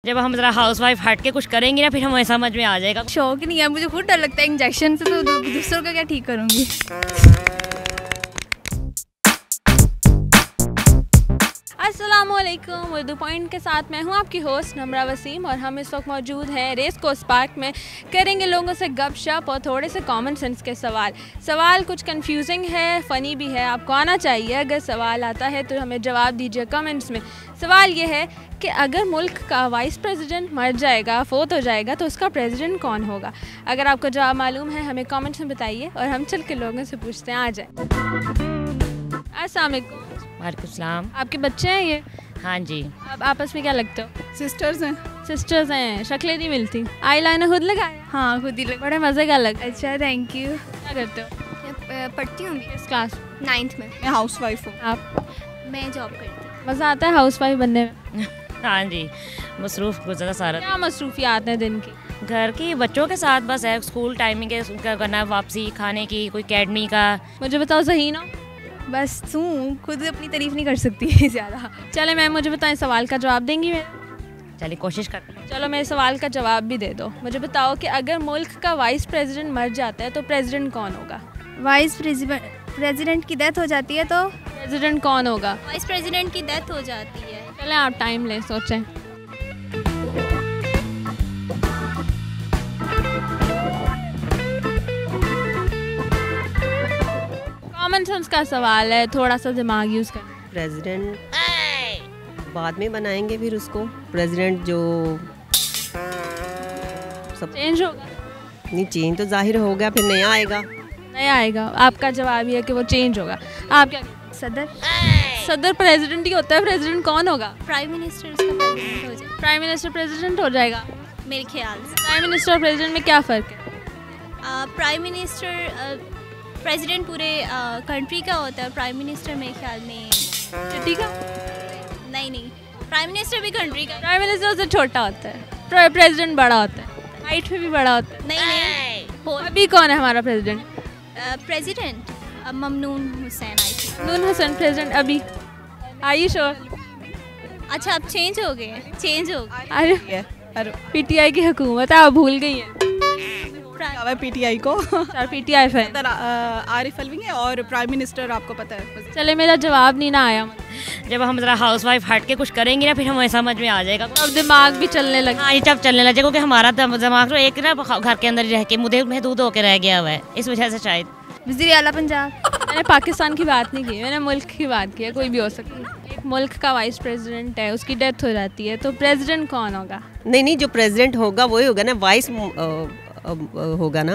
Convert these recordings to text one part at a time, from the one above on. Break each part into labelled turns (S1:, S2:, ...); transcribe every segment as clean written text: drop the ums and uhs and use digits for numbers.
S1: जब हम जरा हाउस वाइफ हट के कुछ करेंगे ना, फिर हमें समझ में आ जाएगा।
S2: शौक नहीं है, मुझे खुद डर लगता है इंजेक्शन से, तो दूसरों का क्या ठीक करूँगी। अस्सलामुअलैकुम, उर्दू पॉइंट के साथ मैं हूं आपकी होस्ट नम्रा वसीम और हम इस वक्त मौजूद हैं रेस कोर्स पार्क में। करेंगे लोगों से गपशप और थोड़े से कॉमन सेंस के सवाल कुछ कंफ्यूजिंग है, फ़नी भी है। आपको आना चाहिए, अगर सवाल आता है तो हमें जवाब दीजिए कमेंट्स में। सवाल ये है कि अगर मुल्क का वाइस प्रेसिडेंट मर जाएगा, फोत हो जाएगा, तो उसका प्रेसिडेंट कौन होगा? अगर आपको जवाब मालूम है हमें कमेंट्स में बताइए और हम चल के लोगों से पूछते हैं। आ जाए। अस्सलाम वालेकुम।
S1: वालेकुम सलाम।
S2: आपके बच्चे हैं ये?
S1: हाँ जी।
S2: आप आपस में क्या लगते हो?
S3: सिस्टर्स हैं।
S2: सिस्टर्स हैं, शक्लें नहीं मिलती। आई लाइनर खुद लगाया?
S3: हाँ, खुद ही लग।
S2: बड़े मज़े का लग।
S3: अच्छा, थैंक यू।
S2: क्या करते हो?
S3: पढ़ती हूँ
S2: किस क्लास?
S3: 9th में। मैं हाउस वाइफ हूँ।
S2: आप?
S3: मैं जॉब करती हूँ।
S2: मज़ा आता है हाउस वाइफ बनने में?
S1: हाँ जी, मसरूफ़ गुजरा सारा।
S2: क्या मसरूफियात हैं दिन की?
S1: घर की बच्चों के साथ बस है, स्कूल टाइमिंग है उनका करना, वापसी खाने की, कोई अकेडमी का।
S2: मुझे बताओ ज़हीन हो?
S3: बस तू खुद अपनी तारीफ नहीं कर सकती ज़्यादा।
S2: चले मैम, मुझे बताएं, सवाल का जवाब देंगी मैं?
S1: चलिए कोशिश करते हैं।
S2: चलो मेरे सवाल का जवाब भी दे दो। मुझे बताओ कि अगर मुल्क का वाइस प्रेसिडेंट मर जाता है तो प्रेसिडेंट कौन होगा?
S3: वाइस प्रेसिडेंट की डेथ हो जाती है तो
S2: प्रेसिडेंट कौन होगा?
S3: वाइस प्रेसिडेंट की डेथ हो जाती है।
S2: चलें आप टाइम लें, सोचें। कॉमन सेंस का सवाल है, थोड़ा सा दिमाग यूज़ करना।
S4: प्रेसिडेंट बाद में बनाएंगे, फिर उसको प्रेसिडेंट जो सब
S2: चेंज होगा?
S4: नहीं, चेंज तो जाहिर हो गया, फिर नया आएगा।
S2: नहीं आएगा। आपका जवाब ये है कि वो चेंज होगा। आप क्या? सदर प्रेसिडेंट ही होता है, प्रेसिडेंट कौन होगा?
S3: प्राइम मिनिस्टर उसका प्रेसिडेंट हो जाए
S2: प्राइम मिनिस्टर प्रेसिडेंट हो जाएगा
S3: मेरे ख्याल से।
S2: प्राइम मिनिस्टर और प्रेसिडेंट में क्या फ़र्क है?
S3: प्राइम मिनिस्टर प्रेसिडेंट पूरे कंट्री का होता है, प्राइम मिनिस्टर मेरे ख्याल में
S2: सिटी का?
S3: नहीं, प्राइम मिनिस्टर भी कंट्री का।
S2: प्राइम मिनिस्टर से छोटा होता है, प्रेसिडेंट बड़ा होता है, हाइट में भी बड़ा होता है।
S3: नहीं।
S2: अभी कौन है हमारा प्रेसिडेंट?
S3: प्रेसिडेंट ममनून हुसैन आई थी।
S2: ममनून हुसैन प्रेसिडेंट अभी? Are you sure?
S3: अच्छा, अब चेंज हो गए? चेंज हो गए।
S2: अरे पीटीआई की हुकूमत है, आप भूल गई हैं।
S5: पीटीआई को
S2: पीटीआई फैन
S5: आरिफ अलवी है और प्राइम मिनिस्टर आपको पता है।
S2: चले मेरा जवाब नहीं ना आया।
S1: जब हम जरा हाउस वाइफ हट के कुछ करेंगे ना, फिर हमें समझ में आ जाएगा।
S2: अब दिमाग भी चलने लगा।
S1: हाँ, ये जब चलने लगे, क्योंकि हमारा दिमाग तो एक ना घर के अंदर रह के मुझे महदूद होकर रह गया हुआ है, इस वजह से शायद।
S3: वज़ीर आला पंजाब।
S2: मैंने पाकिस्तान की बात नहीं की, मैंने मुल्क की बात की है। कोई भी हो सकता है। एक मुल्क का वाइस प्रेसिडेंट है, उसकी डेथ हो जाती है, तो प्रेसिडेंट कौन होगा?
S4: नहीं, जो प्रेसिडेंट होगा वही होगा ना, वाइस होगा ना।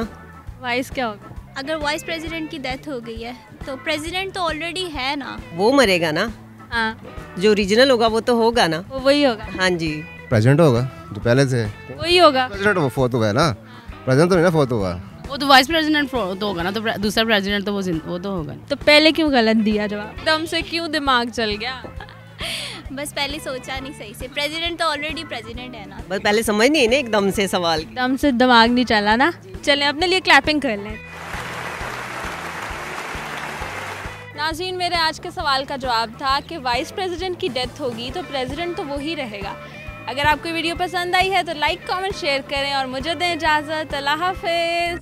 S2: वाइस क्या होगा?
S3: अगर वाइस प्रेसिडेंट की डेथ हो गई है तो प्रेसिडेंट तो ऑलरेडी है ना,
S4: वो मरेगा ना।
S2: हाँ,
S4: जो ओरिजिनल होगा वो तो होगा ना।
S2: वो वही होगा।
S4: हाँ जी।
S6: प्रेसिडेंट होगा जो पहले से
S2: वही होगा।
S6: प्रेसिडेंट वो फोर्थ हुआ है ना, प्रेसिडेंट तो नहीं ना फोर्थ हुआ।
S7: वो तो वाइस प्रेसिडेंट तो होगा ना, तो दूसरा प्रेसिडेंट तो वो तो होगा।
S2: तो पहले क्यों गलत दिया जवाब? एकदम से क्यों दिमाग चल गया?
S3: बस पहले सोचा नहीं सही से। प्रेसिडेंट तो ऑलरेडी प्रेसिडेंट है ना।
S4: बस पहले समझ नहीं ना एकदम से सवाल।
S2: एकदम से दिमाग नहीं चला ना। चलें अपने लिए क्लैपिंग कर लें। नाज़रीन, मेरे आज के सवाल का जवाब था कि वाइस प्रेसिडेंट की डेथ होगी तो प्रेसिडेंट तो वही रहेगा। अगर आपको वीडियो पसंद आई है तो लाइक, कमेंट, शेयर करें और मुझे दें इजाज़त। अल्लाह हाफ़िज़।